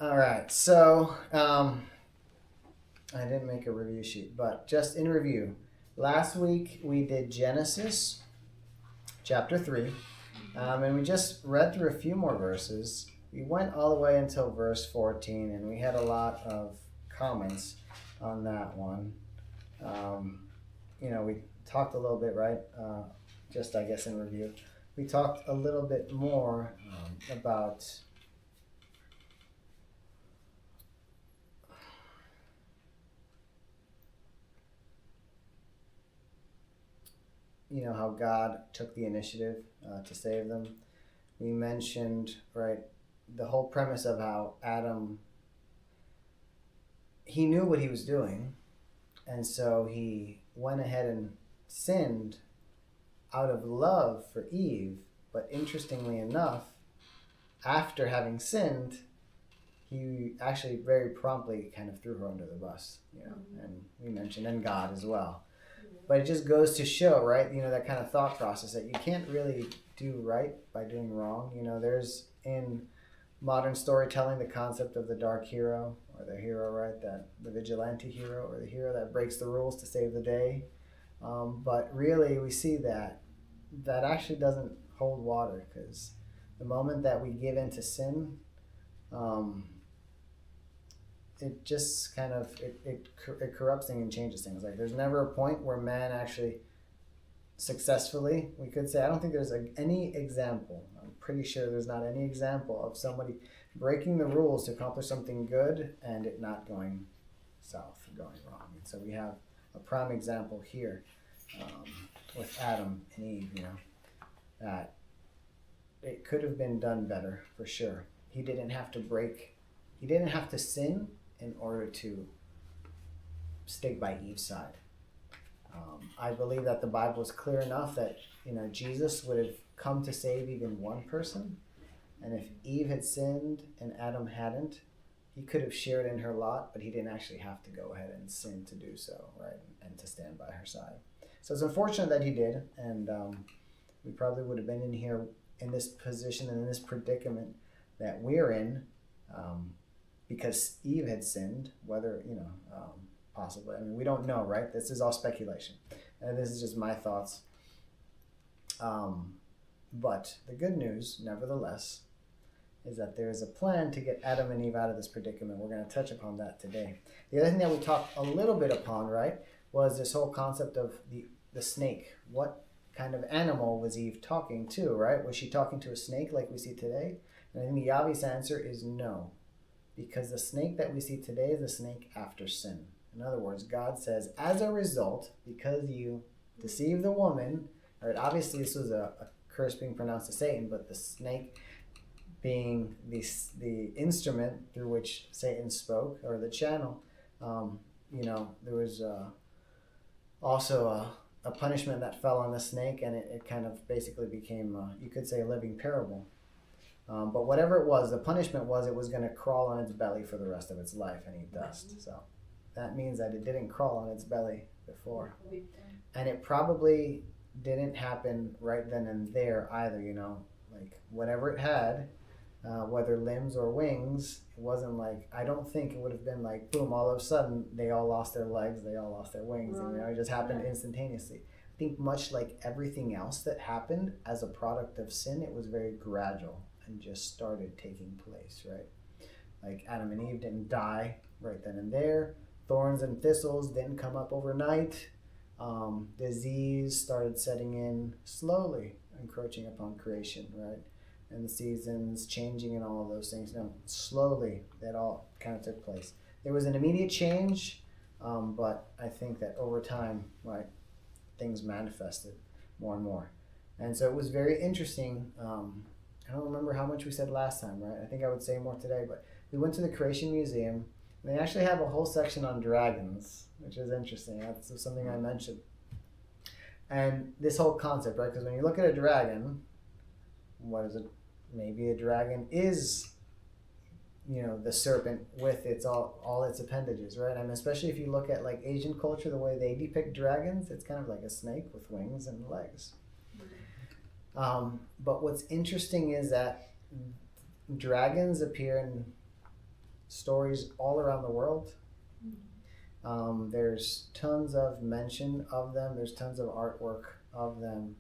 All right, so I didn't make a review sheet, but just in review, last week we did Genesis chapter 3, and we just read through a few more verses. We went all the way until verse 14, and we had a lot of comments on that one. We talked a little bit, right? Just, I guess, in review. We talked a little bit more about how God took the initiative to save them. We mentioned, right, the whole premise of how Adam, he knew what he was doing, and so he went ahead and sinned out of love for Eve. But interestingly enough, after having sinned, he actually very promptly kind of threw her under the bus, and we mentioned, and God as well. But it just goes to show, right, that kind of thought process that you can't really do right by doing wrong. There's in modern storytelling the concept of the dark hero, or the hero, right, that the vigilante hero, or the hero that breaks the rules to save the day. But really, we see that actually doesn't hold water, because the moment that we give in to sin, it just kind of it corrupts things and changes things. Like, there's never a point where man actually successfully, we could say, I don't think there's any example, I'm pretty sure there's not any example of somebody breaking the rules to accomplish something good and it not going south, going wrong. And so we have a prime example here with Adam and Eve, that it could have been done better for sure. He didn't have to sin in order to stick by Eve's side. I believe that the Bible is clear enough that Jesus would have come to save even one person, and if Eve had sinned and Adam hadn't, he could have shared in her lot, but he didn't actually have to go ahead and sin to do so, right, and to stand by her side. So it's unfortunate that he did, and we probably would have been in here in this position and in this predicament that we're in, because Eve had sinned, whether, possibly. I mean, we don't know, right? This is all speculation. And this is just my thoughts. But the good news, nevertheless, is that there is a plan to get Adam and Eve out of this predicament. We're going to touch upon that today. The other thing that we talked a little bit upon, right, was this whole concept of the snake. What kind of animal was Eve talking to, right? Was she talking to a snake like we see today? And I think the obvious answer is no, because the snake that we see today is the snake after sin. In other words, God says, as a result, because you deceived the woman, right? Obviously, this was a curse being pronounced to Satan, but the snake being the instrument through which Satan spoke, or the channel, there was also a punishment that fell on the snake, and it kind of basically became, you could say, a living parable. But whatever it was, the punishment was it was going to crawl on its belly for the rest of its life and eat dust. So that means that it didn't crawl on its belly before. And it probably didn't happen right then and there either, like whatever it had, whether limbs or wings, it wasn't like, I don't think it would have been like, boom, all of a sudden they all lost their legs, they all lost their wings, and it just happened instantaneously. I think much like everything else that happened as a product of sin, it was very gradual and just started taking place, right? Like Adam and Eve didn't die right then and there. Thorns and thistles didn't come up overnight. Disease started setting in slowly, encroaching upon creation, right? And the seasons changing and all of those things. Slowly that all kind of took place. There was an immediate change, but I think that over time, right, things manifested more and more. And so it was very interesting. I don't remember how much we said last time, right? I think I would say more today, but we went to the Creation Museum. And they actually have a whole section on dragons, which is interesting. That's something I mentioned. And this whole concept, right? Because when you look at a dragon, what is it? Maybe a dragon is, the serpent with all its appendages, right? And especially if you look at like Asian culture, the way they depict dragons, it's kind of like a snake with wings and legs. But what's interesting is that dragons appear in stories all around the world. There's tons of mention of them. There's tons of artwork of them.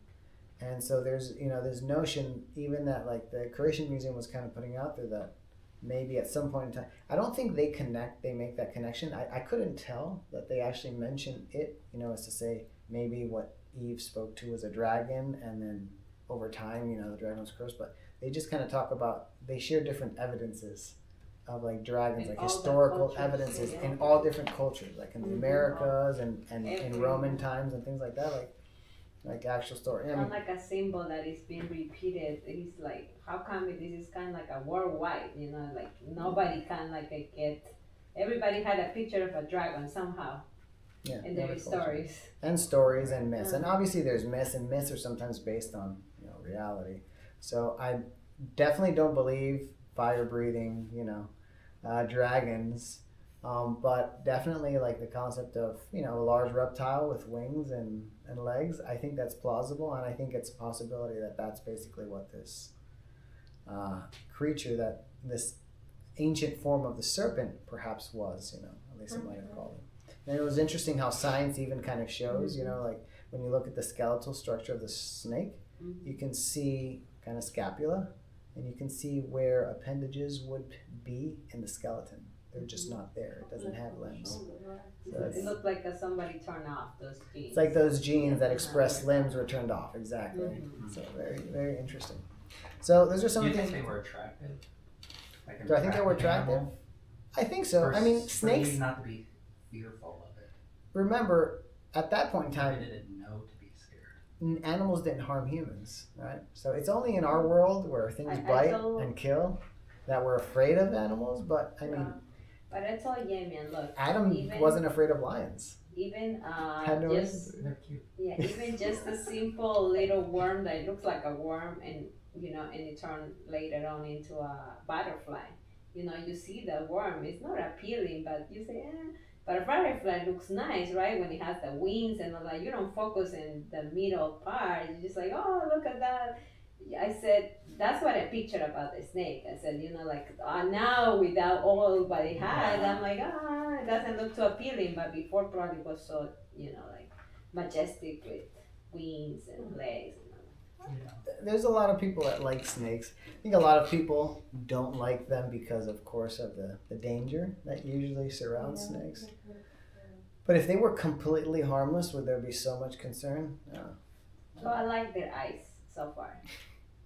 And so there's, this notion even that like the Creation Museum was kind of putting out there that maybe at some point in time, I don't think they make that connection. I couldn't tell that they actually mentioned it, as to say maybe what Eve spoke to was a dragon, and then over time, the dragon was cursed, but they just kind of talk about, they share different evidences of like dragons, like historical evidences in all different cultures, like in the Americas and in Roman times and things like that, like actual story. Kind of like a symbol that is being repeated. It's like, how come this is kind of like a worldwide, like nobody can like get, everybody had a picture of a dragon somehow. Yeah, and there is stories. And stories and myths. And obviously there's myths, and myths are sometimes based on, reality. So I definitely don't believe fire-breathing, dragons. But definitely like the concept of, a large reptile with wings and legs, I think that's plausible, and I think it's a possibility that that's basically what this creature, that this ancient form of the serpent perhaps was, at least it might have called it. And it was interesting how science even kind of shows, like when you look at the skeletal structure of the snake, you can see kind of scapula, and you can see where appendages would be in the skeleton. They're just not there. It doesn't have limbs. So it looked like somebody turned off those genes. It's like those genes that express limbs were turned off. Exactly. So very, very interesting. So those are some things. Do you think they were attractive? Do I think they were attractive? Animal? I think so. I mean, snakes. Not to be fearful of it. Remember, at that point in time, they didn't know to be scared. Animals didn't harm humans, right? So it's only in our world where things bite and kill that we're afraid of animals. But I mean, but I told Yemian, look, Adam wasn't afraid of lions. Even they're cute. Yeah, even just a simple little worm that looks like a worm, and and it turned later on into a butterfly. You see the worm, it's not appealing, but you say, but a butterfly looks nice, right? When it has the wings and all that, you don't focus in the middle part. You're just like, oh, look at that. I said, that's what I pictured about the snake. I said, now without all what it had, I'm like, it doesn't look too appealing, but before probably was so, like majestic with wings and legs. There's a lot of people that like snakes. I think a lot of people don't like them because, of course, of the danger that usually surrounds snakes. But if they were completely harmless, would there be so much concern? No. So I like their eyes so far.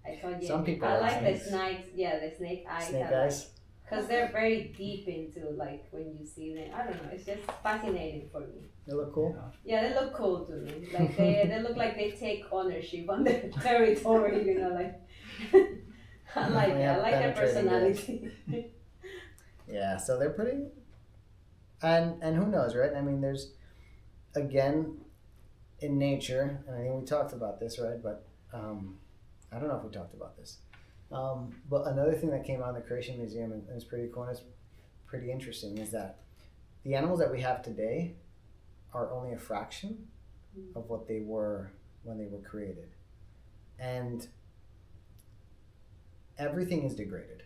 I told you. Some people I like like the snakes. Yeah, the snake eyes. Snake eyes. Because they're very deep into, like, when you see them. I don't know. It's just fascinating for me. They look cool? Yeah, they look cool to me. Like, they look like they take ownership on their territory, like. I like it. I like their personality. Yeah, so they're pretty. And who knows, right? I mean, there's, again, in nature, and I think we talked about this, right? But I don't know if we talked about this. But another thing that came out in the Creation Museum, and it's pretty cool and it's pretty interesting, is that the animals that we have today are only a fraction of what they were when they were created. And everything is degraded.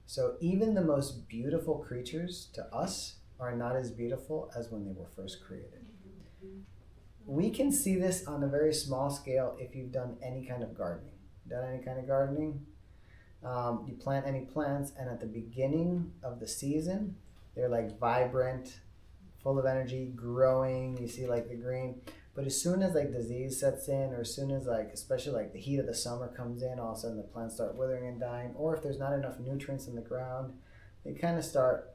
So even the most beautiful creatures to us are not as beautiful as when they were first created. We can see this on a very small scale if you've done any kind of gardening. Done any kind of gardening? You plant any plants, and at the beginning of the season, they're like vibrant, full of energy, growing. You see like the green. But as soon as like disease sets in, or as soon as like, especially like the heat of the summer comes in, all of a sudden the plants start withering and dying. Or if there's not enough nutrients in the ground, they kind of start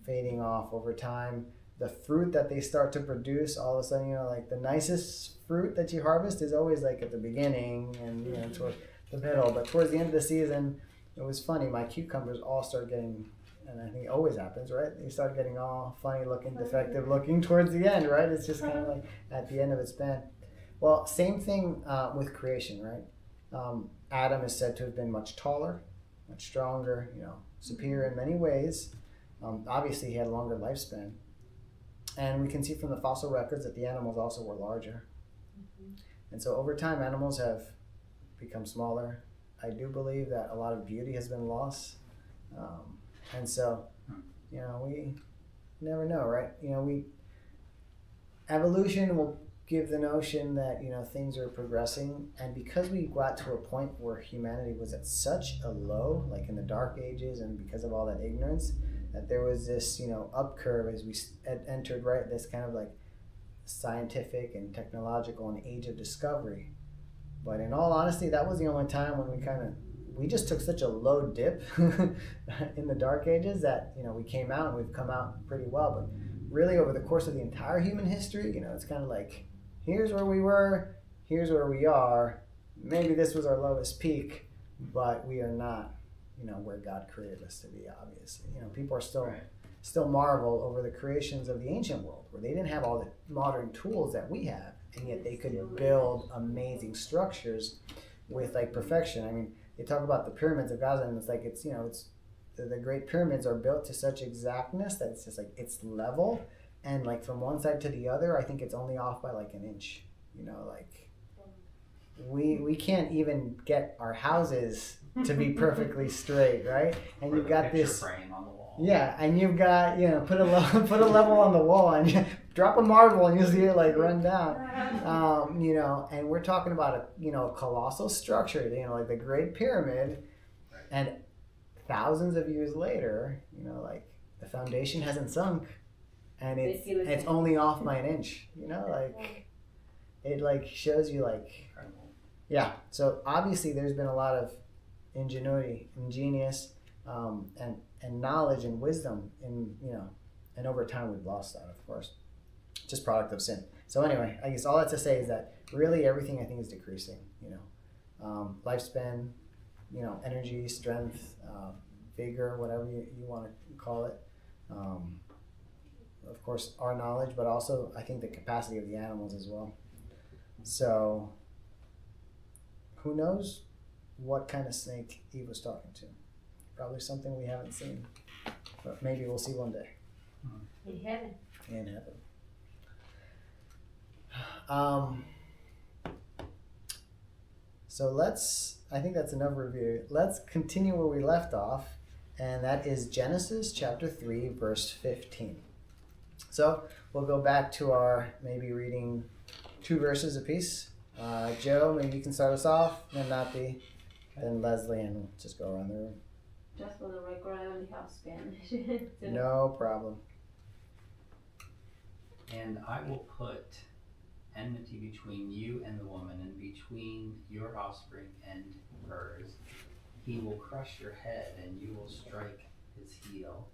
fading off over time. The fruit that they start to produce, all of a sudden, like the nicest fruit that you harvest is always like at the beginning and towards the middle. But towards the end of the season, it was funny. My cucumbers all start getting, and I think it always happens, right? They start getting all funny looking, defective looking towards the end, right? It's just kind of like at the end of its span. Well, same thing with creation, right? Adam is said to have been much taller, much stronger, superior in many ways. Obviously, he had a longer lifespan. And we can see from the fossil records that the animals also were larger. And so over time, animals have become smaller. I do believe that a lot of beauty has been lost. And so, we never know, right? Evolution will give the notion that things are progressing, and because we got to a point where humanity was at such a low, like in the dark ages, and because of all that ignorance, that there was this up curve as we entered, right, this kind of like scientific and technological and age of discovery. But in all honesty, that was the only time when we just took such a low dip in the dark ages that we came out, and we've come out pretty well. But really, over the course of the entire human history, it's kind of like, here's where we were, here's where we are. Maybe this was our lowest peak, but we are not where God created us to be. Obviously, people are still marvel over the creations of the ancient world, where they didn't have all the modern tools that we have, and yet they could build amazing structures with like perfection. I mean, they talk about the pyramids of Gaza, and it's like it's the Great Pyramids are built to such exactness that it's just like it's level, and like from one side to the other, I think it's only off by like an inch. Like we can't even get our houses to be perfectly straight, right? And you've got this frame on the wall. Yeah, and you've got put a level on the wall, and you drop a marble, and you see it like run down. And we're talking about a colossal structure, like the Great Pyramid, and thousands of years later, like the foundation hasn't sunk, and it's only off by an inch. Like it like shows you like, yeah. So obviously, there's been a lot of ingenuity, ingenious, and knowledge and wisdom and over time we've lost that, of course, just product of sin. So anyway, I guess all that to say is that really everything I think is decreasing. Lifespan, energy, strength, vigor, whatever you want to call it. Of course, our knowledge, but also I think the capacity of the animals as well. So who knows what kind of snake Eve was talking to? Probably something we haven't seen, but maybe we'll see one day. In heaven. In heaven. So I think that's enough review. Let's continue where we left off, and that is Genesis chapter 3, verse 15. So we'll go back to our maybe reading 2 verses apiece. Joe, maybe you can start us off, then Nappy, then Leslie, and we'll just go around the room. Just for the record, I only have Spanish. No problem. And I will put enmity between you and the woman, and between your offspring and hers. He will crush your head, and you will strike his heel.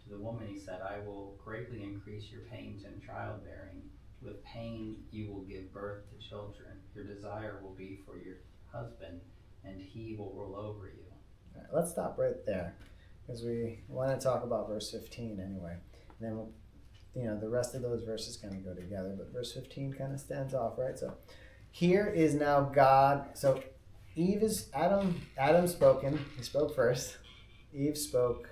To the woman he said, I will greatly increase your pains in childbearing. With pain you will give birth to children. Your desire will be for your husband, and he will rule over you. All right, let's stop right there, because we want to talk about verse 15 anyway. And then the rest of those verses kind of go together, but verse 15 kind of stands off, right? So here is now God. So Eve is Adam spoken. He spoke first. Eve spoke.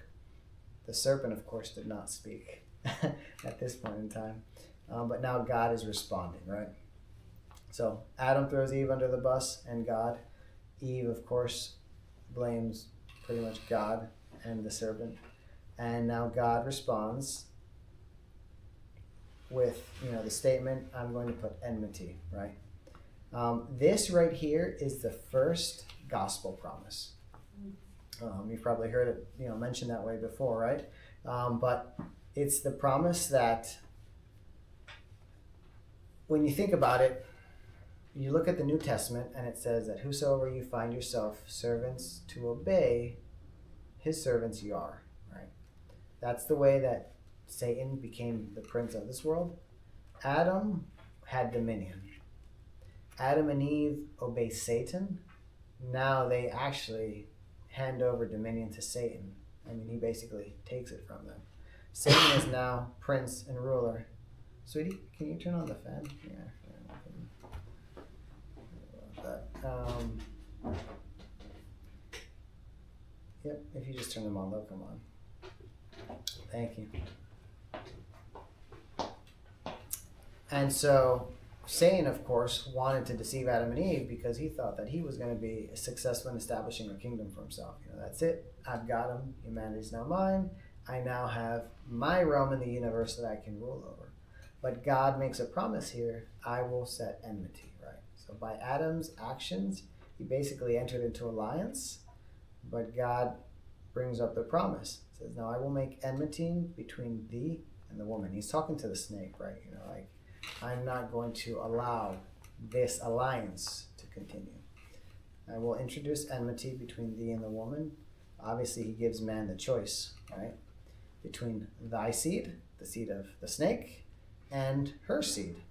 The serpent, of course, did not speak at this point in time. But now God is responding, right? So Adam throws Eve under the bus and God. Eve, of course, blames pretty much God and the serpent. And now God responds with, the statement, I'm going to put enmity, right? This right here is the first gospel promise. You've probably heard it, mentioned that way before, right? But it's the promise that when you think about it, you look at the New Testament and it says that whosoever you find yourself servants to obey, his servants you are, right? That's the way that Satan became the prince of this world. Adam had dominion. Adam and Eve obey Satan. Now they actually hand over dominion to Satan. I mean, he basically takes it from them. Satan is now prince and ruler. Sweetie, can you turn on the fan? Yeah. Yep, if you just turn them on, they'll come on. Thank you. And so Satan, of course, wanted to deceive Adam and Eve because he thought that he was going to be successful in establishing a kingdom for himself. That's it. I've got him. Humanity's now mine. I now have my realm in the universe that I can rule over. But God makes a promise here. I will set enmity, right? So by Adam's actions, he basically entered into alliance. But God brings up the promise. He says, now I will make enmity between thee and the woman. He's talking to the snake, right? I'm not going to allow this alliance to continue. I will introduce enmity between thee and the woman. Obviously, he gives man the choice, right? Between thy seed, the seed of the snake, and her seed.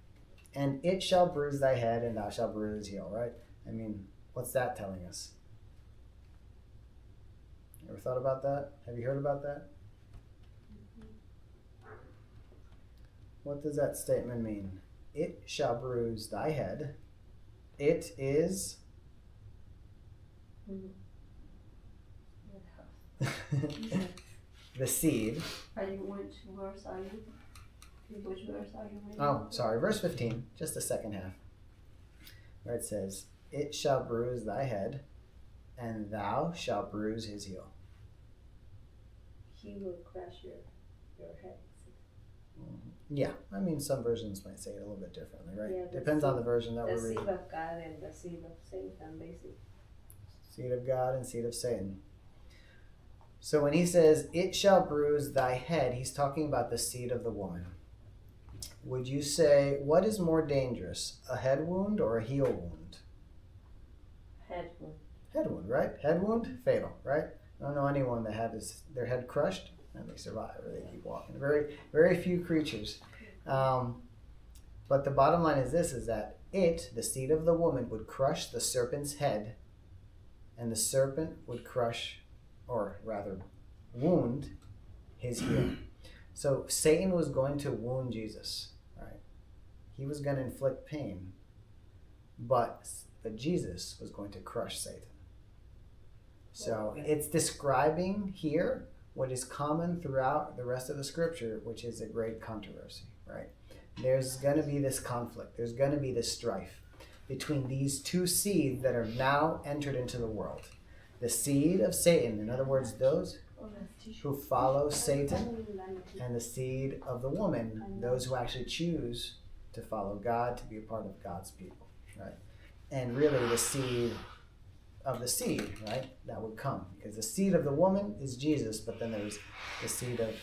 And it shall bruise thy head, and thou shalt bruise his heel, right? I mean, what's that telling us? Ever thought about that? Have you heard about that? What does that statement mean? It shall bruise thy head. It is the seed. Which verse are you? Which verse are you reading? Oh, sorry, verse 15, just the second half. Where it says, it shall bruise thy head, and thou shalt bruise his heel. He will crush your head. Yeah, I mean, some versions might say it a little bit differently, right? Yeah, Depends on the version that the we're reading. seed of God and the seed of Satan, basically. Seed of God and seed of Satan. So when he says, it shall bruise thy head, he's talking about the seed of the woman. Would you say, what is more dangerous, a head wound or a heel wound? Head wound. Head wound, right? Head wound, fatal, right? I don't know anyone that had their head crushed and they survive or they keep walking. Very, very few creatures. But the bottom line is this, is that it, the seed of the woman, would crush the serpent's head, and the serpent would crush, or rather wound, his heel. So Satan was going to wound Jesus, right? He was going to inflict pain, but Jesus was going to crush Satan. So it's describing here what is common throughout the rest of the scripture, which is a great controversy, right? There's going to be this conflict. There's going to be this strife between these two seeds that are now entered into the world. The seed of Satan, in other words, those who follow Satan, and the seed of the woman, those who actually choose to follow God, to be a part of God's people, right? And really the seed of the seed, right, that would come. Because the seed of the woman is Jesus, but then there's the seed of,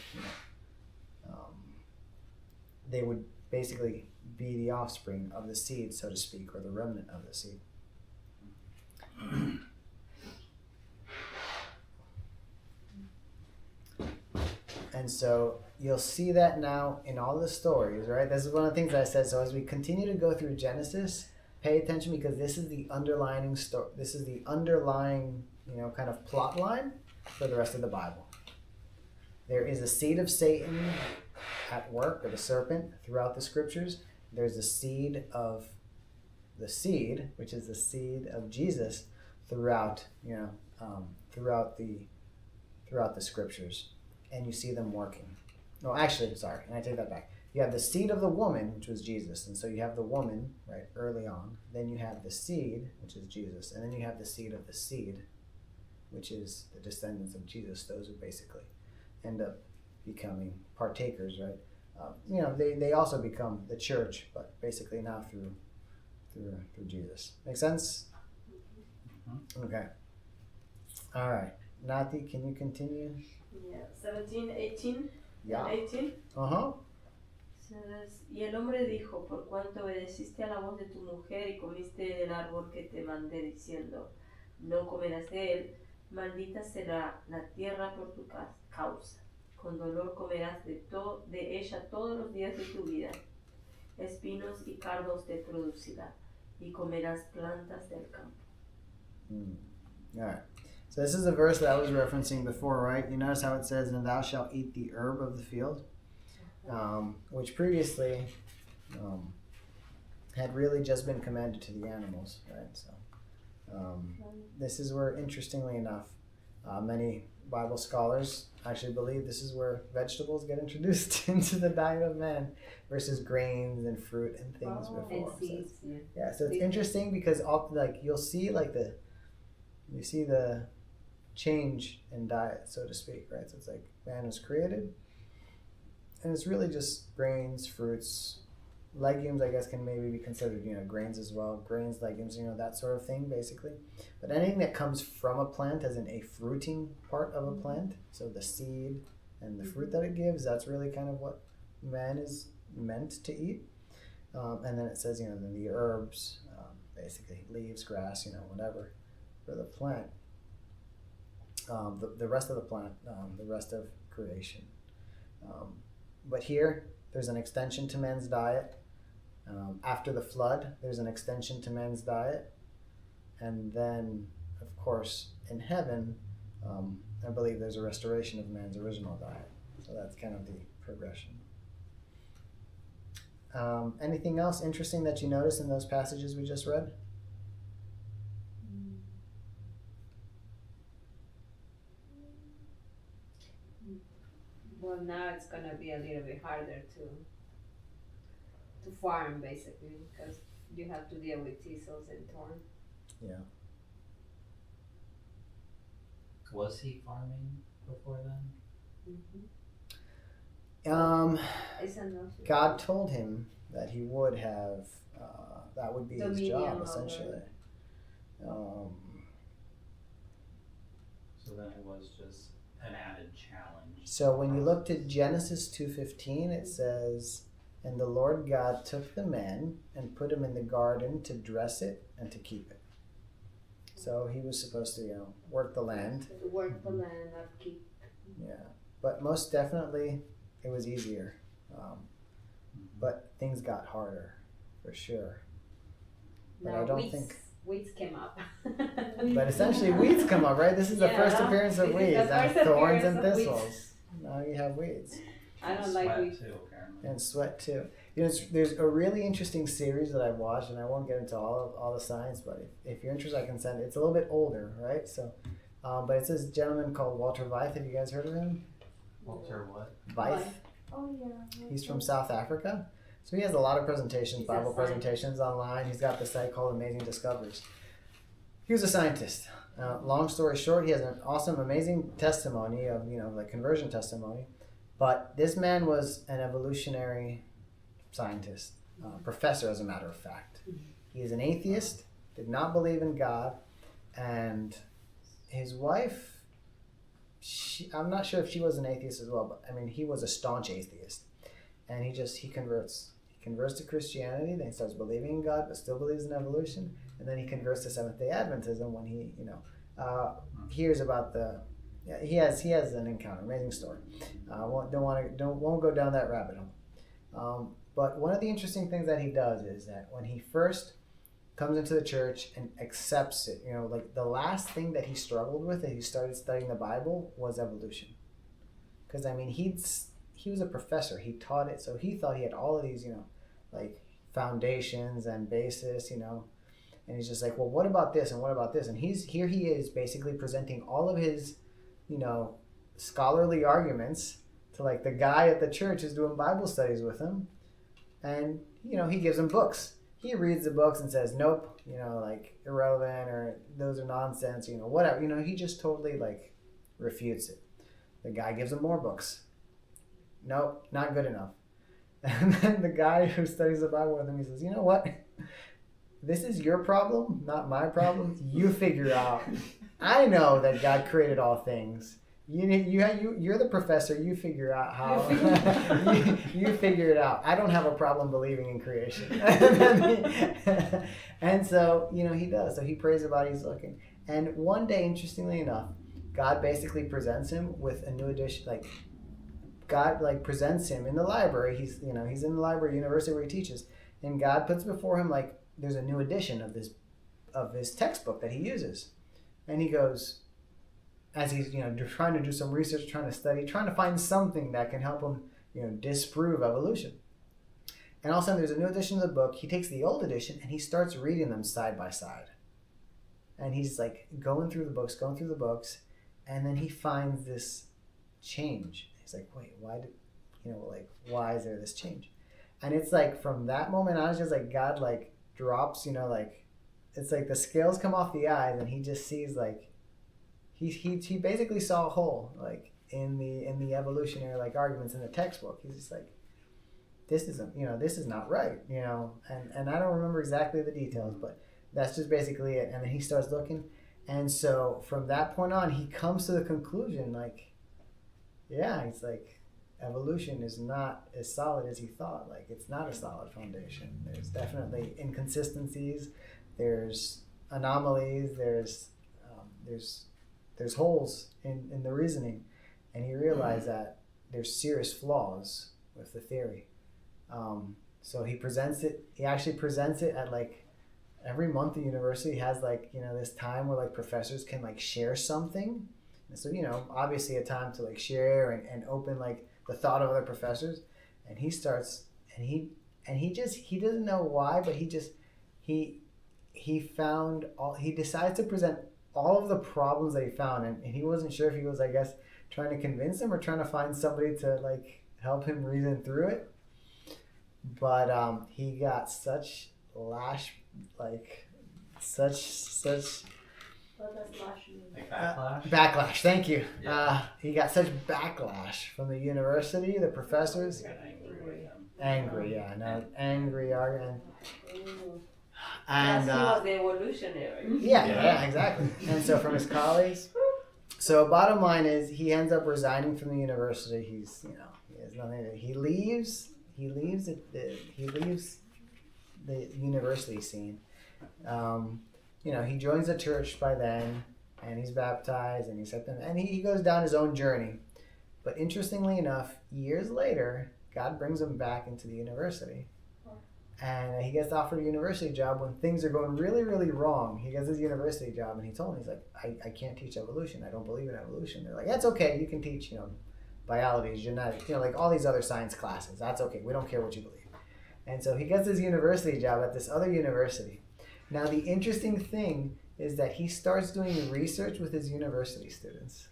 they would basically be the offspring of the seed, so to speak, or the remnant of the seed. And so you'll see that now in all the stories, right? This is one of the things that I said. So as we continue to go through Genesis, pay attention, because this is the underlying story. This is the underlying, kind of plot line for the rest of the Bible. There is a seed of Satan at work, or the serpent, throughout the scriptures. There's a seed of the seed, which is the seed of Jesus, throughout the scriptures, and you see them working. No, actually, sorry, and I take that back. You have the seed of the woman, which was Jesus, and so you have the woman, right, early on. Then you have the seed, which is Jesus, and then you have the seed of the seed, which is the descendants of Jesus, those who basically end up becoming partakers, right? They also become the church, but basically now through Jesus. Make sense? Mm-hmm. Okay. All right. Nati, can you continue? Yeah, 17, 18. Yeah. 18. Uh-huh. Says, y el hombre dijo, por cuanto obedeciste a la voz de tu mujer y comiste del árbol que te mandé diciendo, no comerás de él, maldita será la tierra por tu causa. Con dolor comerás de ella todos los días de tu vida. Espinos y cardos te producirá, y comerás plantas del campo. All right. So this is the verse that I was referencing before, right? You notice how it says, and thou shalt eat the herb of the field, which previously had really just been commanded to the animals, right? So this is where, interestingly enough, many Bible scholars actually believe this is where vegetables get introduced into the diet of man versus grains and fruit and things Oh. before. And seeds, yeah. Yeah, so it's Seeds. interesting because you'll see the change in diet, so to speak, right? So it's like man was created, and it's really just grains, fruits, legumes. I guess can maybe be considered, grains as well. Grains, legumes, that sort of thing, basically. But anything that comes from a plant, as in a fruiting part of a plant, so the seed and the fruit that it gives, that's really kind of what man is meant to eat. And then it says, then the herbs, basically leaves, grass, whatever, for the plant. The rest of the plant, the rest of creation. But here, there's an extension to man's diet. After the flood, there's an extension to man's diet. And then, of course, in heaven, I believe there's a restoration of man's original diet. So that's kind of the progression. Anything else interesting that you noticed in those passages we just read? Well, now it's gonna be a little bit harder to farm, basically, because you have to deal with thistles and thorn. Yeah. Was he farming before then? It's a notion. God told him that he would have, that would be his Dominion job, over- essentially. So then it was just an added challenge. So when you look to Genesis 2:15, it says, "And the Lord God took the man and put him in the garden to dress it and to keep it." So he was supposed to, work the land. To work the land, upkeep. Yeah, but most definitely it was easier. But things got harder, for sure. But Now I don't weeds, think. weeds came up. But essentially, weeds come up, right? This is the Yeah, first appearance of this is the weeds, and first thorns and appearance of weeds. thistles. Now you have weeds. I don't like Sweat weeds. too, apparently. And sweat too. There's a really interesting series that I watched, and I won't get into all the science, but if you're interested, I can send it. It's a little bit older, right? So, but it's this gentleman called Walter Veith. Have you guys heard of him? Walter what? Veith. Oh, yeah. He's from South Africa. So he has a lot of presentations, He's a Bible scientist. presentations online. He's got this site called Amazing Discoveries. He was a scientist. Long story short, he has an awesome, amazing testimony of, like conversion testimony. But this man was an evolutionary scientist, professor, as a matter of fact. He is an atheist, did not believe in God, and his wife, I'm not sure if she was an atheist as well, but I mean, he was a staunch atheist. And he converts. He converts to Christianity, then he starts believing in God, but still believes in evolution. And then he converts to Seventh-day Adventism when he, hears about he has an encounter, amazing story. Won't go down that rabbit hole. But one of the interesting things that he does is that when he first comes into the church and accepts it, like the last thing that he struggled with as he started studying the Bible was evolution. Because I mean, he was a professor. He taught it, so he thought he had all of these, like foundations and basis, And he's just like, well, what about this and what about this? And he is basically presenting all of his, scholarly arguments to like the guy at the church who's doing Bible studies with him, and he gives him books. He reads the books and says, nope, like irrelevant or those are nonsense, whatever. He just totally like refutes it. The guy gives him more books. Nope, not good enough. And then the guy who studies the Bible with him, he says, you know what? This is your problem, not my problem. You figure out. I know that God created all things. You're the professor. You figure out how. you figure it out. I don't have a problem believing in creation. And so, he does. So he prays about it. He's looking. And one day, interestingly enough, God basically presents him with a new edition, like God like presents him in the library. He's in the library, university where he teaches, and God puts before him like there's a new edition of his textbook that he uses, and he goes, as he's trying to do some research, trying to study, trying to find something that can help him disprove evolution. And all of a sudden there's a new edition of the book. He takes the old edition and he starts reading them side by side, and he's like going through the books, and then he finds this change. He's like, wait, why did, why is there this change? And it's like from that moment on, it's just like God like drops, like it's like the scales come off the eyes, and he just sees like he basically saw a hole like in the evolutionary like arguments in the textbook. He's just like, this isn't, this is not right, and I don't remember exactly the details, but that's just basically it. And then he starts looking, and so from that point on, he comes to the conclusion like, yeah, it's like evolution is not as solid as he thought. Like it's not a solid foundation. There's definitely inconsistencies. There's anomalies. There's holes in the reasoning, and he realized that there's serious flaws with the theory. So he presents it. He actually presents it at like every month. The university has like this time where like professors can like share something. And so obviously a time to like share and open like the thought of other professors. And he starts and he doesn't know why, but he decides to present all of the problems that he found, and he wasn't sure if he was, I guess, trying to convince them or trying to find somebody to like help him reason through it. But he got such What does lash mean? Like backlash? backlash. Thank you. Yeah. He got such backlash from the university, the professors. Got angry with them. Angry, yeah, no, angry argument. Ooh. And Yes, he was the evolutionary. yeah, exactly. And so from his colleagues. So bottom line is he ends up resigning from the university. He has nothing to, he leaves the university scene. He joins the church by then, and he's baptized, and he goes down his own journey. But interestingly enough, years later, God brings him back into the university. And he gets offered a university job when things are going really, really wrong. He gets his university job, and he told me, he's like, I can't teach evolution. I don't believe in evolution. They're like, that's okay. You can teach, biology, genetics, like all these other science classes. That's okay. We don't care what you believe. And so he gets his university job at this other university. Now, the interesting thing is that he starts doing research with his university students.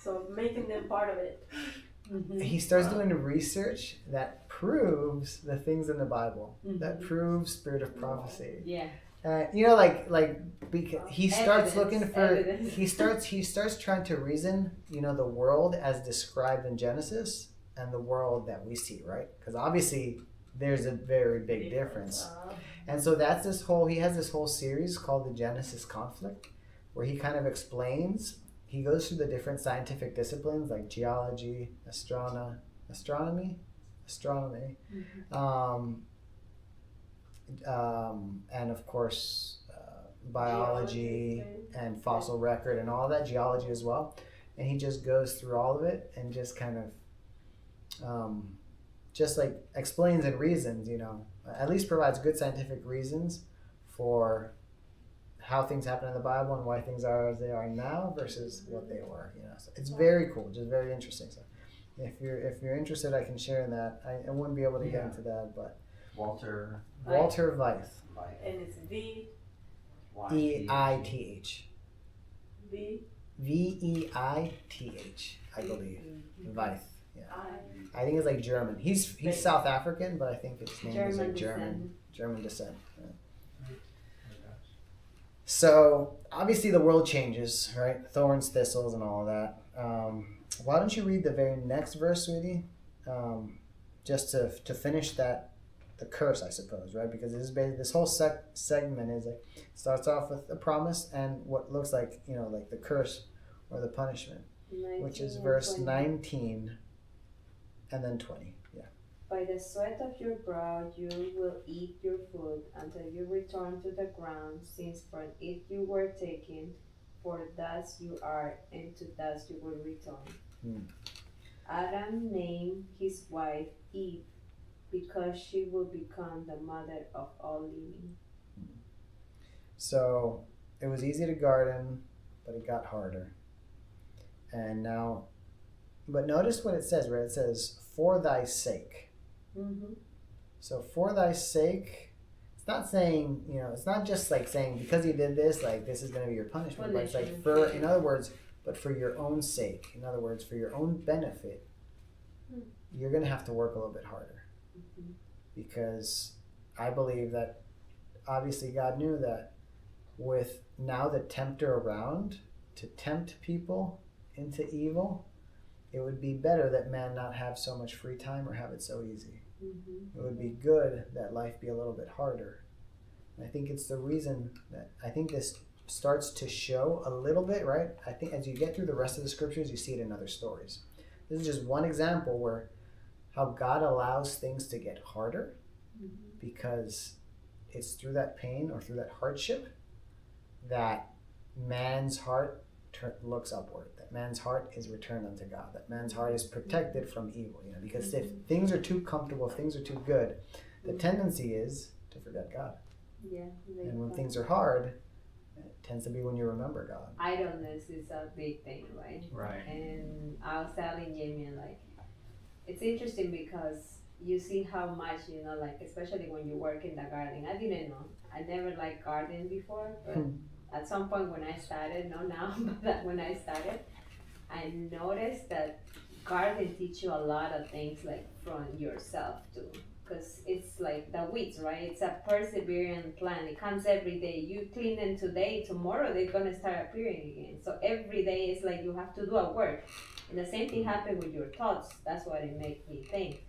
So making them part of it. Mm-hmm. He starts doing research that proves the things in the Bible, that Mm-hmm. proves spirit of prophecy. Yeah. Because he starts looking for, Evidence. he starts trying to reason, the world as described in Genesis and the world that we see, right? Because obviously there's a very big difference. And so he has this whole series called the Genesis Conflict, where he kind of explains, he goes through the different scientific disciplines like geology, astronomy, Mm-hmm. And of course biology and fossil record and all that, geology as well. And he just goes through all of it and just kind of just like explains and reasons, at least provides good scientific reasons for how things happen in the Bible and why things are as they are now versus what they were. So it's very cool, just very interesting. So if you're interested, I can share in that. I wouldn't be able to get into that, but Walter Weith, And it's Eith, V Veith, I believe. Weith. Yeah. I. I think it's like German. He's South African, but I think his name is like German German descent. Yeah. So obviously the world changes, right? Thorns, thistles, and all of that. Why don't you read the very next verse, sweetie? Just to finish that, the curse, I suppose, right? Because this whole segment is like starts off with a promise and what looks like like the curse or the punishment, which is verse 19 and then 20. Yeah. By the sweat of your brow you will eat your food until you return to the ground, since from it you were taken, for dust you are, and to dust you will return. Adam named his wife Eve because she will become the mother of all living. So it was easy to garden, but it got harder. And now, but notice what it says, right? It says, for thy sake. Mm-hmm. So for thy sake, it's not saying, it's not just like saying because you did this, like this is going to be your punishment. But it's like in other words, but for your own sake, in other words, for your own benefit, you're going to have to work a little bit harder. Because I believe that obviously God knew that with now the tempter around to tempt people into evil, it would be better that man not have so much free time or have it so easy. It would be good that life be a little bit harder. And I think it's the reason that I think this starts to show a little bit, right? I think as you get through the rest of the scriptures, you see it in other stories. This is just one example where how God allows things to get harder because it's through that pain or through that hardship that man's heart looks upward, that man's heart is returned unto God, that man's heart is protected from evil. Because if things are too comfortable, if things are too good, the tendency is to forget God. Yeah. And when things are hard, it tends to be when you remember God. Idleness is a big thing, right? Right. And I was telling Jamie, like, it's interesting because you see how much, like, especially when you work in the garden. I didn't know. I never liked gardening before, but at some point when I started, not now, but when I started, I noticed that garden teach you a lot of things, like, from yourself too. Because it's like the weeds, right? It's a persevering plant. It comes every day. You clean them today, tomorrow they're gonna start appearing again. So every day it's like you have to do a work. And the same thing happened with your thoughts. That's what it made me think.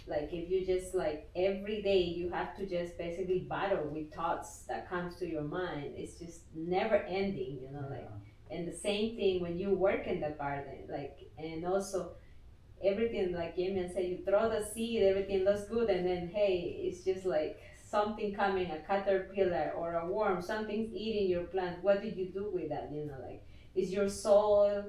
Like if you just like every day you have to just basically battle with thoughts that comes to your mind. It's just never ending, like. And the same thing when you work in the garden, like, and also everything, like Yemian said, you throw the seed, everything looks good, and then hey, it's just like something coming, a caterpillar or a worm, something's eating your plant. What did you do with that? Like, is your soil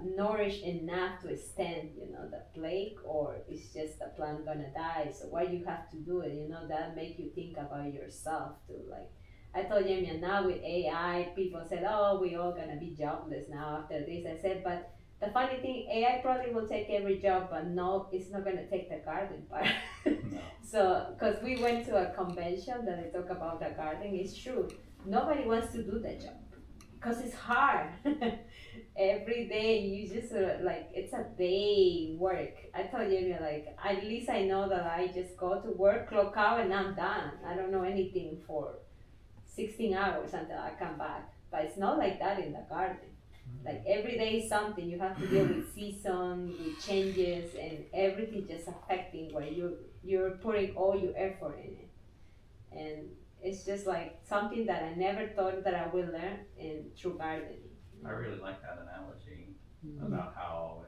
nourished enough to stand, the plague, or is just the plant gonna die? So why you have to do it? That make you think about yourself too. Like I told Yemian, now with AI, people said, oh, we all gonna be jobless now after this. I said, but the funny thing, AI probably will take every job, but no, it's not going to take the garden part. No. So, because we went to a convention that they talk about the garden, it's true. Nobody wants to do the job because it's hard. Every day you just like, it's a day work. I told you, like, at least I know that I just go to work, clock out, and I'm done. I don't know anything for 16 hours until I come back. But it's not like that in the garden. Like every day is something. You have to deal with season, with changes, and everything just affecting where you're putting all your effort in it. And it's just like something that I never thought that I would learn through gardening. I really like that analogy about how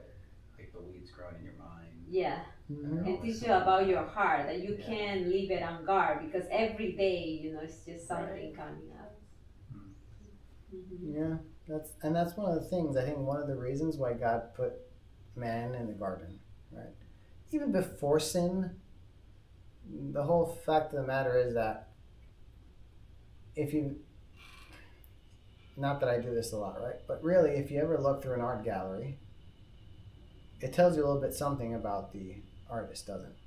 like the weeds growing in your mind. Yeah. And teach you about your heart, that you can't leave it on guard because every day, it's just something coming out. Yeah, that's one of the things. I think one of the reasons why God put man in the garden, right? Even before sin, the whole fact of the matter is that not that I do this a lot, right? But really, if you ever look through an art gallery, it tells you a little bit something about the artist, doesn't it?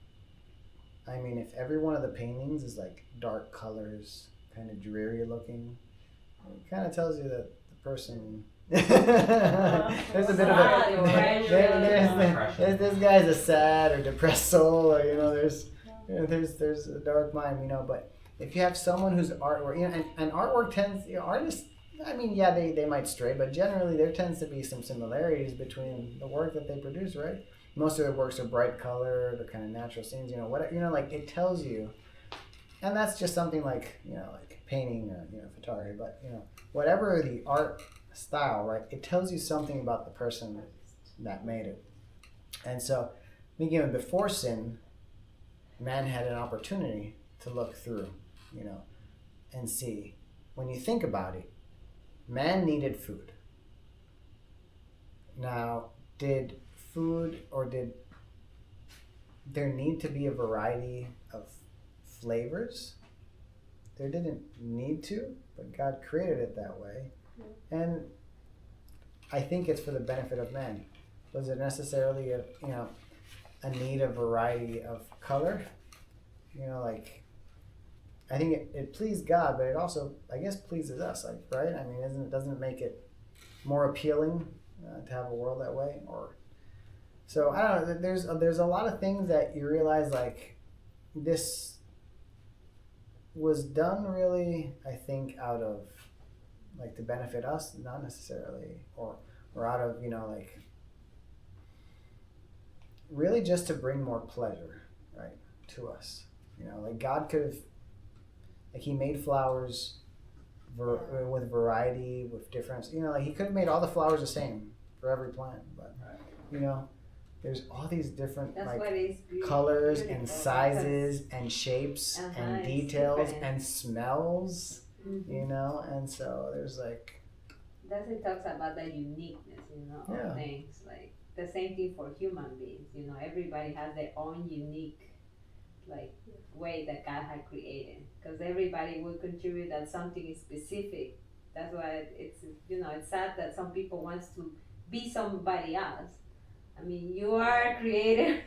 I mean, if every one of the paintings is like dark colors, kind of dreary looking, it kind of tells you that the person there's a bit of this guy's a sad or depressed soul, or there's a dark mind, but if you have someone whose artwork, and artwork tends, artists, I mean, yeah, they might stray, but generally there tends to be some similarities between the work that they produce, right? Most of their works are bright color, they're kind of natural scenes, like it tells you. And that's just something like, like painting or, photography, but, whatever the art style, right, it tells you something about the person that made it. And so, I think even before sin, man had an opportunity to look through, and see. When you think about it, man needed food. Now, did there need to be a variety of flavors? There didn't need to, but God created it that way. And I think it's for the benefit of man. Was it necessarily a need of variety of color? I think it pleased God, but it also, I guess, pleases us, right? I mean, doesn't it make it more appealing to have a world that way? Or so I don't know. There's a lot of things that you realize like this was done really, I think, out of like to benefit us, not necessarily, or out of like really just to bring more pleasure, right, to us. Like God could have, like He made flowers with variety, with difference. Like He could have made all the flowers the same for every plant, but there's all these different That's like what is colors beautiful, and sizes and shapes and it's details different. and smells, Mhm. and so there's like That's it talks about the uniqueness, Yeah. of things. Like the same thing for human beings. Everybody has their own unique, like, way that God had created. Because everybody will contribute that something is specific. That's why it's sad that some people wants to be somebody else. I mean, you are created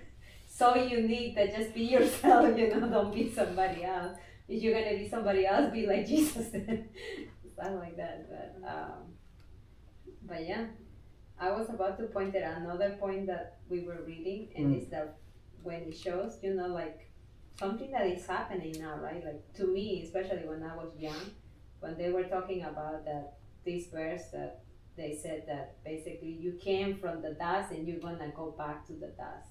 so unique that just be yourself. Don't be somebody else. If you're gonna be somebody else, be like Jesus. Stuff like that. But yeah, I was about to point out another point that we were reading, and it's that when it shows, like something that is happening now, right? Like to me, especially when I was young, when they were talking about this verse that they said that basically you came from the dust and you're gonna go back to the dust.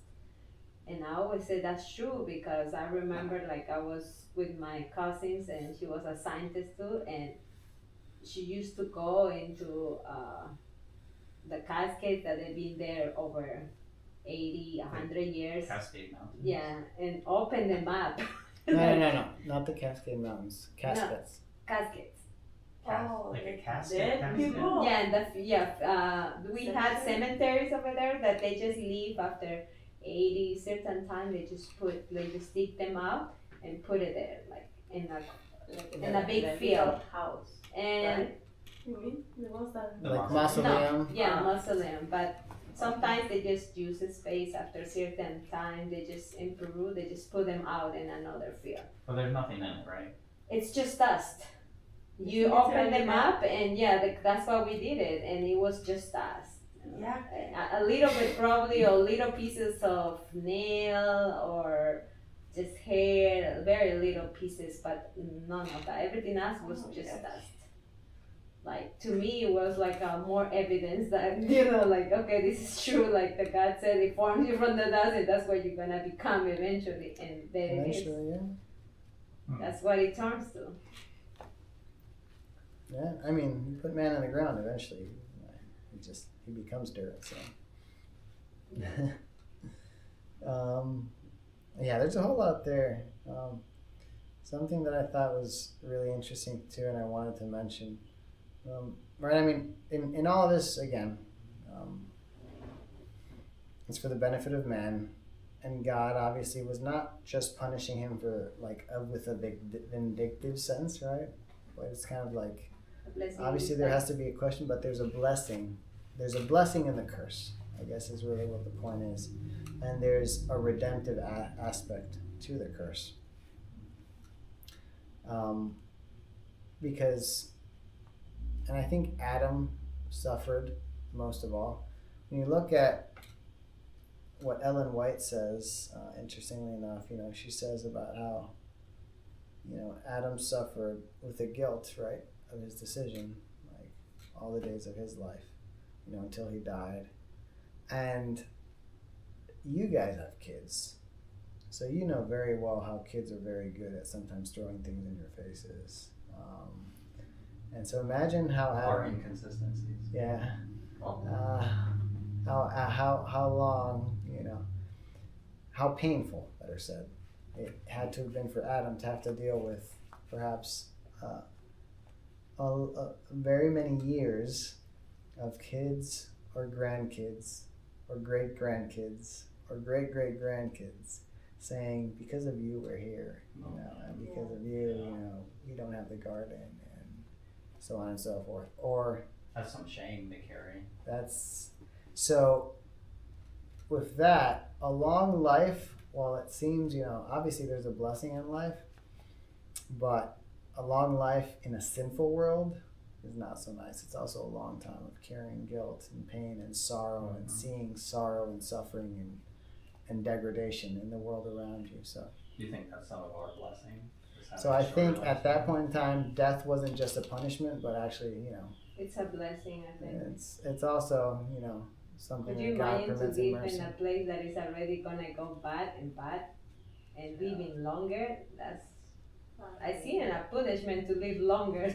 And I always say that's true because I remember like I was with my cousins and she was a scientist too, and she used to go into the Cascades that have been there over 80, 100 years. Cascade Mountains. Yeah, and open them up. No, not the Cascade Mountains. Cascades. Cascades. Like a casket. Dead people. Yeah, we had cemeteries over there that they just leave after 80 certain time. They just dig them out and put it there, like in a big field. House. And Right? You mean the ones that? Like mausoleum. yeah, mausoleum. But sometimes they just use the space after a certain time. They just in Peru they just put them out in another field. Well, there's nothing in it, right? It's just dust. You It's open literally them up and that's why we did it, and it was just dust. Yeah. A little bit probably, or little pieces of nail or just hair, very little pieces, but none of that. Everything else was just dust. Like to me, it was like more evidence that like okay, this is true. Like the God said, He formed you from the dust, and that's what you're gonna become eventually. And there it is. Eventually, yeah. That's what it turns to. Yeah, I mean, you put man on the ground eventually. He becomes dirt. So. Yeah, there's a whole lot there. Something that I thought was really interesting too, and I wanted to mention. Right, I mean, in all of this, again, it's for the benefit of man, and God obviously was not just punishing him for with a vindictive sense, right? But it's kind of like, obviously there has to be a question, but there's a blessing. There's a blessing in the curse, I guess is really what the point is. And there's a redemptive aspect to the curse. Because, and I think Adam suffered most of all. When you look at what Ellen White says, interestingly enough, she says about how, Adam suffered with the guilt, right, of his decision, like all the days of his life, until he died. And you guys have kids, so you know very well how kids are very good at sometimes throwing things in your faces. And so imagine how Or Adam, inconsistencies. yeah, Well, how long, how painful, better said, it had to have been for Adam to have to deal with perhaps very many years of kids or grandkids or great grandkids or great great grandkids saying, because of you we're here, and because of you, you don't have the garden, and so on and so forth. Or that's some shame to carry. that's so. With that, a long life, while it seems, obviously there's a blessing in life, but a long life in a sinful world is not so nice. It's also a long time of carrying guilt and pain and sorrow and seeing sorrow and suffering and degradation in the world around you. So Do you think that's some of our blessing? so I think at that point in time, death wasn't just a punishment, but actually, It's a blessing, I think. it's also, something Could you that God imagine to permits in live mercy. in a place that is already gonna go bad and living longer? I see it a punishment to live longer.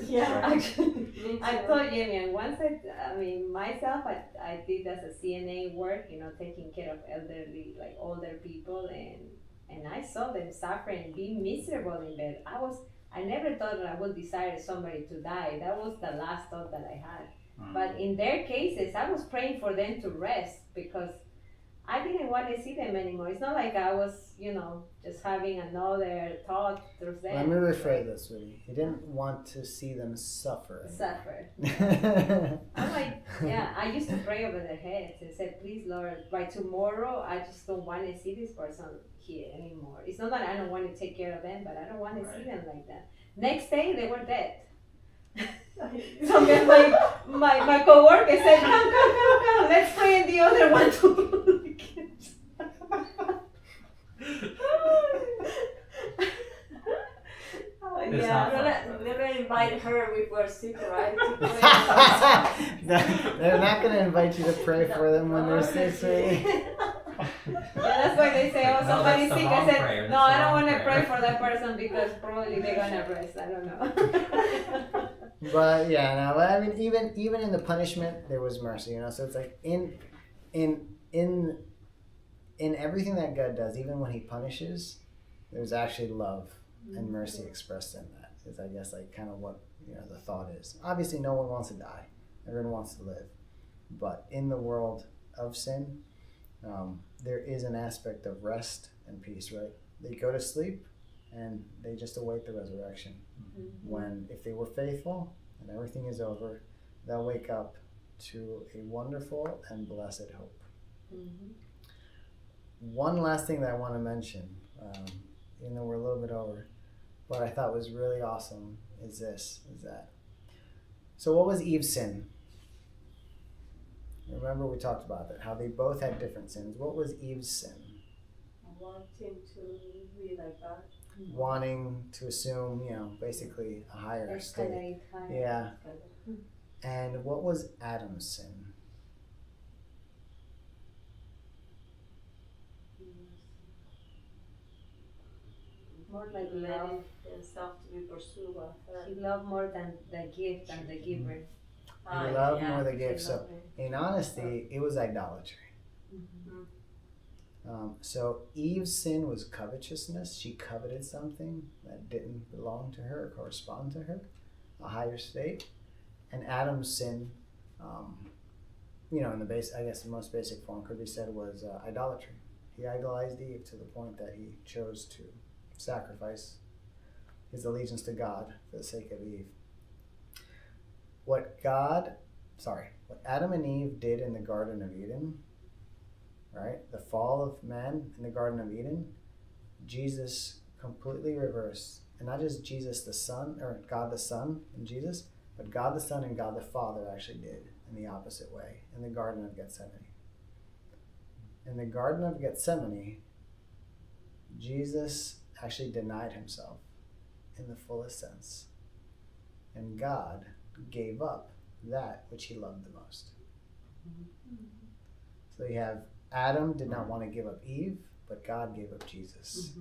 Yeah. Actually, Me I too. told Jamie, and once myself, I did as a CNA work, taking care of elderly, like older people, and I saw them suffering, being miserable in bed. I never thought that I would desire somebody to die. That was the last thought that I had. But in their cases, I was praying for them to rest because I didn't want to see them anymore. It's not like I was, just having another thought through them. Let me rephrase this, sweetie. You didn't want to see them suffer. Suffer. I'm like, I used to pray over their heads and said, please, Lord, by tomorrow, I just don't want to see this person here anymore. It's not that I don't want to take care of them, but I don't want to see them like that. Next day, they were dead. So my co-worker said, come, let's pray in the other one too. It's not fun. Never invite her if we're sick, right? To pray. They're not going to invite you to pray for them when they're sick, sweetie. That's why they say, somebody's that's the sick. I wrong said, prayer. no, That's I the don't wrong want to pray prayer. for that person because probably they're gonna rest. I don't know. But I mean, even in the punishment, there was mercy, So it's like in everything that God does, even when He punishes, there's actually love and mercy expressed in that. Is I guess like kind of what the thought is. Obviously, no one wants to die. Everyone wants to live, but in the world of sin, there is an aspect of rest and peace. Right? They go to sleep, and they just await the resurrection. When if they were faithful and everything is over, they'll wake up to a wonderful and blessed hope. One last thing that I want to mention, even though we're a little bit over, what I thought was really awesome is that so what was Eve's sin? Remember we talked about that, how they both had different sins. What was Eve's sin? Wanting to be like God. Wanting to assume, basically a higher state. Escalate higher. Yeah. And what was Adam's sin? More like Letting love. himself to be pursued by her. He loved more than the gift and the giver. He loved more the gift. So in honesty, it was idolatry. So Eve's sin was covetousness. She coveted something that didn't belong to her or correspond to her, a higher state. And Adam's sin, in the base, I guess the most basic form could be said was idolatry. He idolized Eve to the point that he chose to sacrifice his allegiance to God for the sake of Eve. What Adam and Eve did in the Garden of Eden, right? The fall of man in the Garden of Eden, Jesus completely reversed. And not just Jesus the Son, or God the Son and Jesus, but God the Son and God the Father actually did in the opposite way in the Garden of Gethsemane. In the Garden of Gethsemane, Jesus actually denied himself in the fullest sense. And God gave up that which he loved the most. So you have Adam did not want to give up Eve, but God gave up Jesus.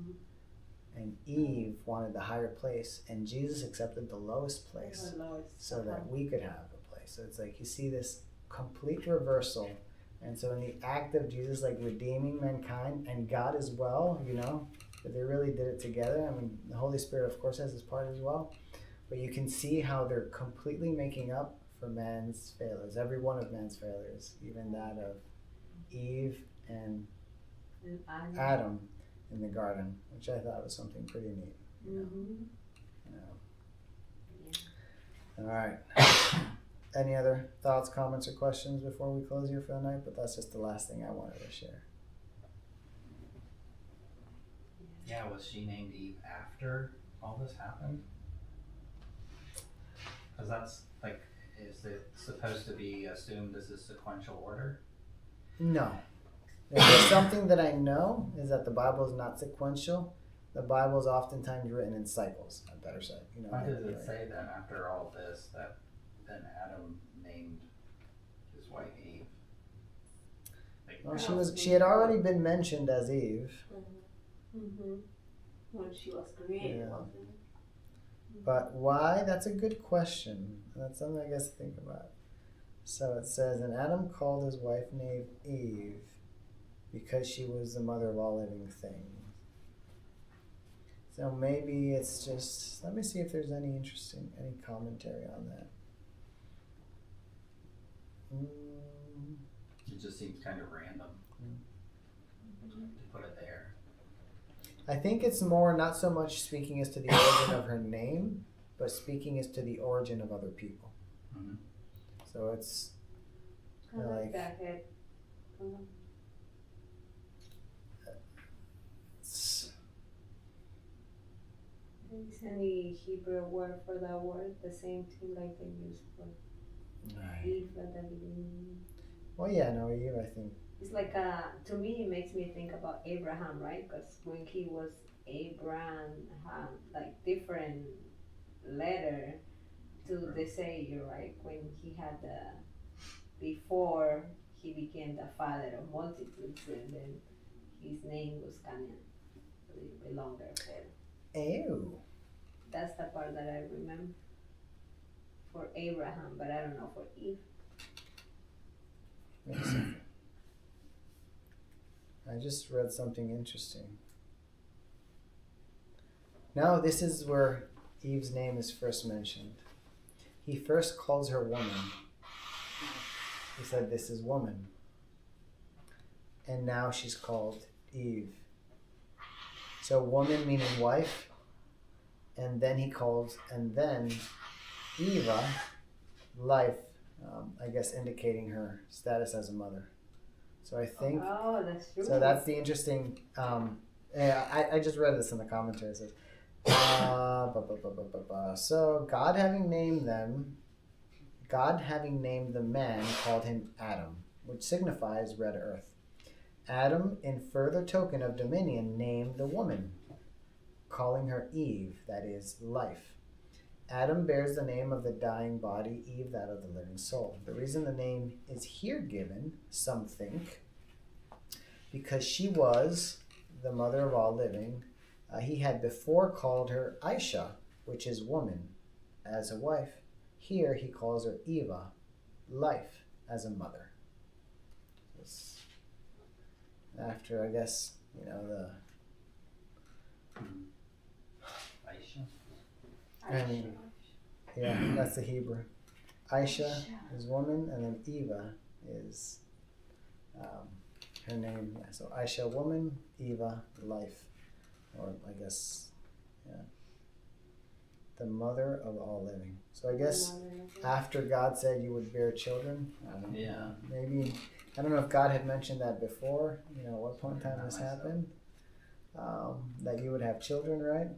And Eve wanted the higher place, and Jesus accepted the lowest place so that we could have a place. So it's like you see this complete reversal. And so in the act of Jesus like redeeming mankind and God as well, that they really did it together. I mean, the Holy Spirit of course has his part as well. But you can see how they're completely making up for man's failures, every one of man's failures, even that of Eve and Adam in the garden, which I thought was something pretty neat. All right. Any other thoughts, comments, or questions before we close here for the night? But that's just the last thing I wanted to share. Yeah, was she named Eve after all this happened? Because that's like, is it supposed to be assumed this is sequential order? No. If there's something that I know is that the Bible is not sequential. The Bible is oftentimes written in cycles. I better say. Why does it say then after all this that then Adam named his wife Eve? Like, Well, she had already been mentioned as Eve. Mm-hmm. When she was created, Yeah. wasn't it? But why? That's a good question. That's something I guess to think about. So it says, and Adam called his wife named Eve because she was the mother of all living things. So maybe it's just, let me see if there's any commentary on that. it just seems kind of random to put it there. I think it's more not so much speaking as to the origin of her name, but speaking as to the origin of other people. Mm-hmm. So it's I like that head. it's Is any Hebrew word for that word the same thing like they use for Eve at the beginning? well, yeah, no, Eve, I think. It's like to me it makes me think about Abraham, right? Because when he was Abraham, like different letter to the Savior, right? When he had before he became the father of multitudes, and then his name was kind of a little bit longer. Ew. That's the part that I remember for Abraham, but I don't know for Eve. Wait a second. I just read something interesting. Now, this is where Eve's name is first mentioned. He first calls her woman. He said, "This is woman." And now she's called Eve. So, woman meaning wife. And then he calls, and then Eva, life, I guess indicating her status as a mother. So I think. Oh, that's true. So that's the interesting. I just read this in the commentary. It says, so God having named the man called him Adam, which signifies red earth. Adam, in further token of dominion, named the woman, calling her Eve, that is, life. Adam bears the name of the dying body, Eve that of the living soul. The reason the name is here given, some think, because she was the mother of all living. He had before called her Aisha, which is woman, as a wife. Here he calls her Eva, life, as a mother. It's after, I guess, the... Aisha? I mean, yeah, that's the Hebrew. Aisha is woman, and then Eva is her name. Yeah, so Aisha, woman, Eva, life. Or I guess, yeah, the mother of all living. So I guess after God said you would bear children, I don't know. Yeah. Maybe, I don't know if God had mentioned that before, at what point in time this happened, that you would have children, right?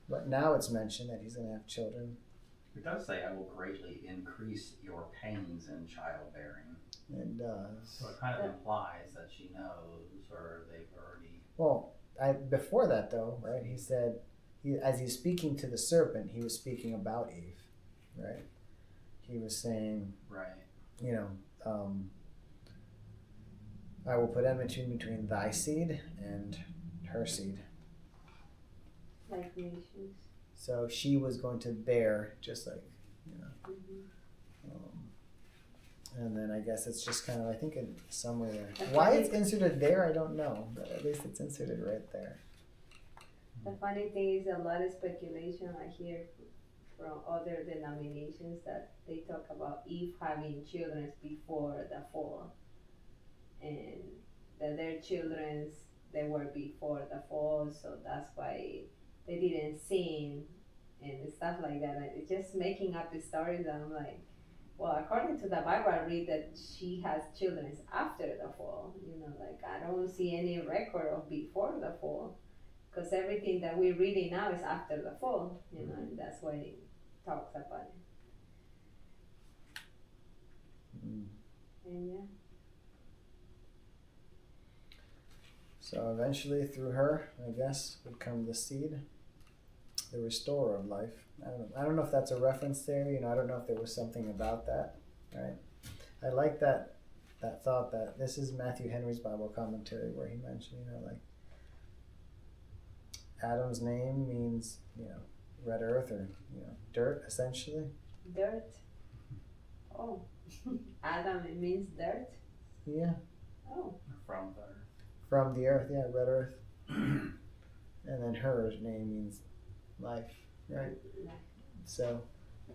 But now it's mentioned that he's going to have children. It does say, I will greatly increase your pains in childbearing. It does. So it kind of implies that she knows, or they've already... Well, before that, though, right, he said, as he's speaking to the serpent, he was speaking about Eve, right? He was saying, right, I will put enmity between thy seed and her seed. Like nations. So she was going to bear, just like, and then I guess it's just kind of, I think, in somewhere there. Why it's inserted there, I don't know, but at least it's inserted right there. The funny thing is, a lot of speculation I hear from other denominations that they talk about Eve having children before the fall, and that their children they were before the fall, so that's why they didn't sin and stuff like that. And it's just making up the stories. And I'm like, well, according to the Bible, I read that she has children after the fall. Like I don't see any record of before the fall, because everything that we're reading now is after the fall. And that's why it talks about it. Mm. And yeah. So eventually, through her, I guess, would come the seed, the restorer of life. I don't know if that's a reference there. I don't know if there was something about that, right? I like that thought that this is Matthew Henry's Bible commentary where he mentioned, like Adam's name means, red earth or, dirt essentially. Dirt. Oh. Adam, it means dirt? Yeah. Oh. From the earth. From the earth, yeah, red earth. And then her name means life, right? So,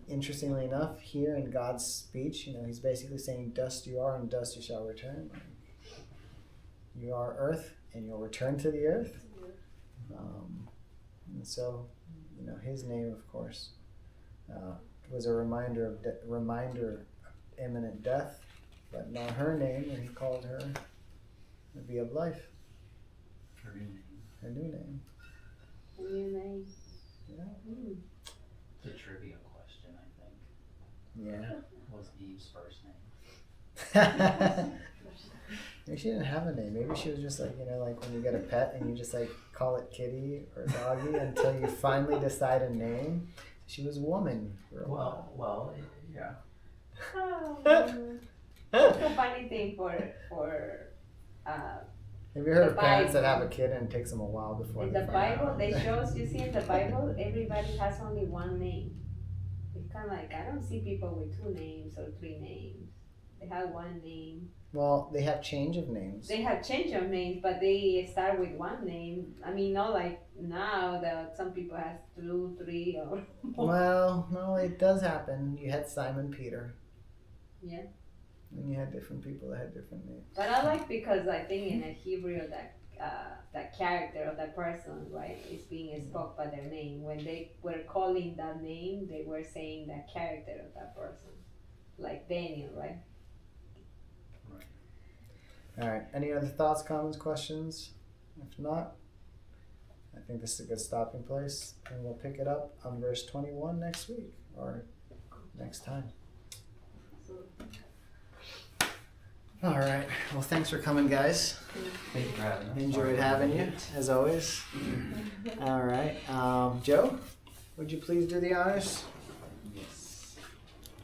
interestingly enough, here in God's speech, he's basically saying, dust you are and dust you shall return. You are earth and you'll return to the earth. And so, his name, of course, was a reminder of imminent death, but not her name, when he called her the bee of life. Her new name. Her new name. A new name. Yeah. Mm. It's a trivia question, I think. Yeah. What was Eve's first name? Maybe she didn't have a name. Maybe she was just like, like when you get a pet and you just like call it kitty or doggy until you finally decide a name. She was woman for a while. Well, yeah. That's a funny thing for Have you heard the of parents that Bible. have a kid and it takes them a while before In they the find Bible, out? they shows you see in the Bible, everybody has only one name. It's kind of like I don't see people with 2 names or 3 names. They have one name. Well, they have change of names. They have change of names, but they start with one name. I mean, not like now that some people has 2, 3, or more. Well, no, it does happen. You had Simon Peter. Yeah. And you had different people that had different names. But I like because I think in a Hebrew that character of that person, right, is being spoke by their name. When they were calling that name, they were saying the character of that person, like Daniel, right? All right. Any other thoughts, comments, questions? If not, I think this is a good stopping place, and we'll pick it up on verse 21 next week or next time. All right. Well, thanks for coming, guys. Thank you for having us. Enjoyed having you, as always. All right. Joe, would you please do the honors? Yes.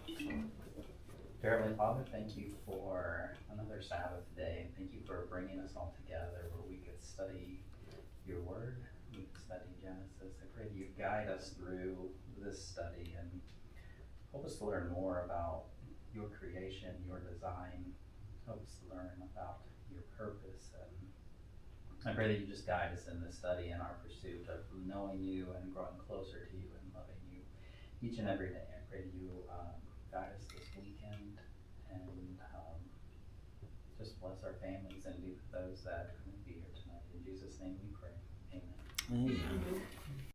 Dear Heavenly Father, thank you for another Sabbath day. Thank you for bringing us all together where we could study your word, we could study Genesis. I pray that you guide us through this study and help us to learn more about your creation, your design. Help us to learn about your purpose. And I pray that you just guide us in this study and our pursuit of knowing you and growing closer to you and loving you each and every day. I pray that you guide us this weekend and just bless our families and be with those that couldn't be here tonight. In Jesus' name we pray. Amen. Amen.